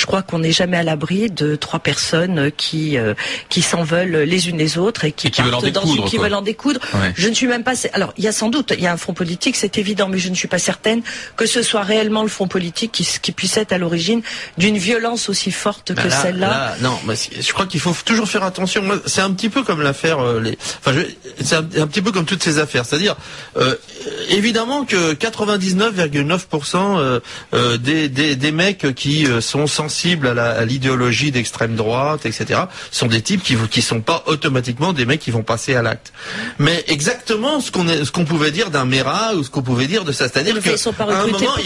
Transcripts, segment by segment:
je crois qu'on n'est jamais à l'abri de trois personnes qui s'en veulent les unes les autres et qui veulent en découdre. Ouais. Je ne suis même pas. Alors, il y a sans doute, il y a un front politique, c'est évident, mais je ne suis pas certaine que ce soit réellement le front politique qui puisse être à l'origine d'une violence aussi forte que celle-là. Non, je crois qu'il faut toujours faire attention. Moi, c'est un petit peu comme l'affaire. C'est un petit peu comme toutes ces affaires. C'est-à-dire, évidemment que 99,9% des mecs qui sont sensibles à l'idéologie d'extrême droite, etc., sont des types qui sont pas automatiquement des mecs qui vont passer à l'acte. Mais exactement ce qu'on pouvait dire d'un Mera ou ce qu'on pouvait dire de ça, c'est-à-dire qu'à un moment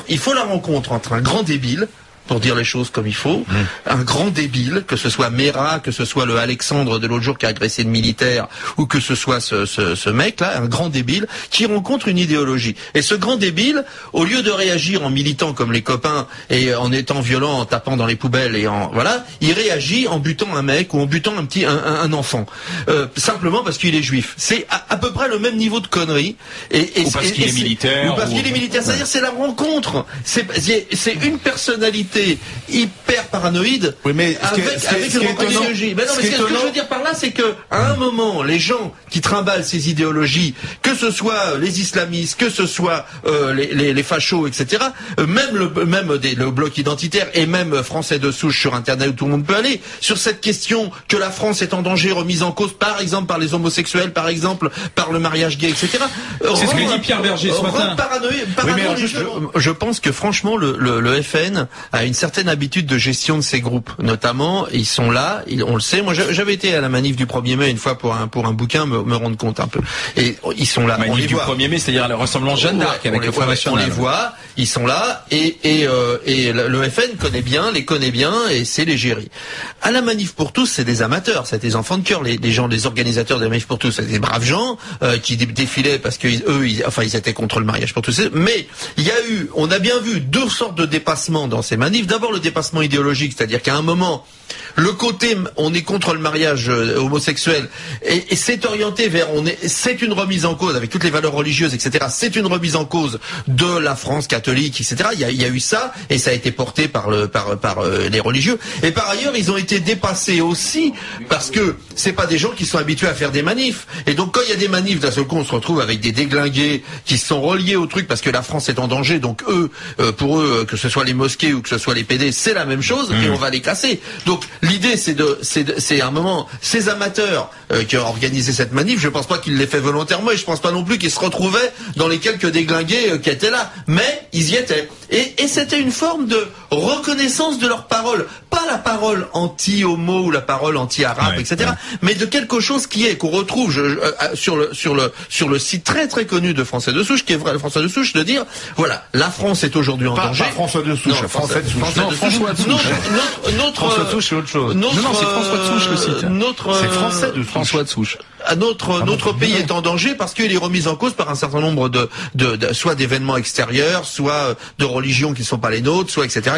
il faut la rencontre entre un grand débile, pour dire les choses comme il faut, un grand débile, que ce soit Mera, que ce soit le Alexandre de l'autre jour qui a agressé le militaire, ou que ce soit ce mec-là, un grand débile, qui rencontre une idéologie. Et ce grand débile, au lieu de réagir en militant comme les copains, et en étant violent, en tapant dans les poubelles, il réagit en butant un mec, ou en butant un enfant. Simplement parce qu'il est juif. C'est à peu près le même niveau de connerie. Ou parce qu'il est militaire. Ou parce qu'il est militaire. C'est-à-dire, c'est la rencontre. C'est une personnalité hyper paranoïde, oui, mais avec une idéologie. Mais non, mais ce que je veux dire par là, c'est que à un moment, les gens qui trimballent ces idéologies, que ce soit les islamistes, que ce soit les fachos, etc., même le bloc identitaire et même français de souche sur Internet où tout le monde peut aller, sur cette question que la France est en danger, remise en cause, par exemple par les homosexuels, par exemple par le mariage gay, etc. C'est ce que dit Pierre Berger ce matin. Je pense que franchement, le FN a une certaine habitude de gestion de ces groupes, notamment ils sont là, on le sait. Moi, j'avais été à la manif du 1er mai une fois pour un bouquin, me rendre compte un peu. Et ils sont là. Manif du 1er mai, c'est-à-dire la ressemblance Jeanne d'Arc avec le Front National. On les voit, ils sont là, et le FN les connaît bien, et c'est l'égérie. À la manif pour tous, c'est des amateurs, c'est des enfants de cœur, les gens, les organisateurs de la manif pour tous, c'est des braves gens qui défilaient parce que ils étaient contre le mariage pour tous. Mais on a bien vu deux sortes de dépassements dans ces manifs. D'abord le dépassement idéologique, c'est-à-dire qu'à un moment, le côté on est contre le mariage homosexuel et c'est orienté vers c'est une remise en cause avec toutes les valeurs religieuses, etc. C'est une remise en cause de la France catholique, etc. Il y a eu ça et ça a été porté par les religieux. Et par ailleurs, ils ont été dépassés aussi parce que c'est pas des gens qui sont habitués à faire des manifs. Et donc quand il y a des manifs, d'un seul coup, on se retrouve avec des déglingués qui sont reliés au truc parce que la France est en danger. Donc pour eux, que ce soit les mosquées ou que ce soit les PD, c'est la même chose et on va les casser. Donc l'idée c'est à un moment ces amateurs qui ont organisé cette manif, je pense pas qu'ils l'aient fait volontairement et je pense pas non plus qu'ils se retrouvaient dans les quelques déglingués qui étaient là, mais ils y étaient. Et c'était une forme de reconnaissance de leur parole, pas la parole anti-homo ou la parole anti-arabe, etc., mais de quelque chose qu'on retrouve sur le site très très connu de Français de souche, qui est vrai, Français de souche, de dire voilà, la France est aujourd'hui en danger. Pas François de souche, François de souche. François de souche. François de souche, c'est autre chose. Non, c'est François de souche le site. C'est Français de François de souche. Notre pays est en danger parce qu'il est remis en cause par un certain nombre soit d'événements extérieurs, soit de religions qui ne sont pas les nôtres, soit etc.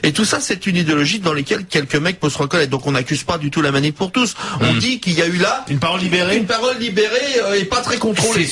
Et tout ça, c'est une idéologie dans laquelle quelques mecs peuvent se reconnaître. Donc on n'accuse pas du tout la manif pour tous. On dit qu'il y a eu là une parole libérée et pas très contrôlée.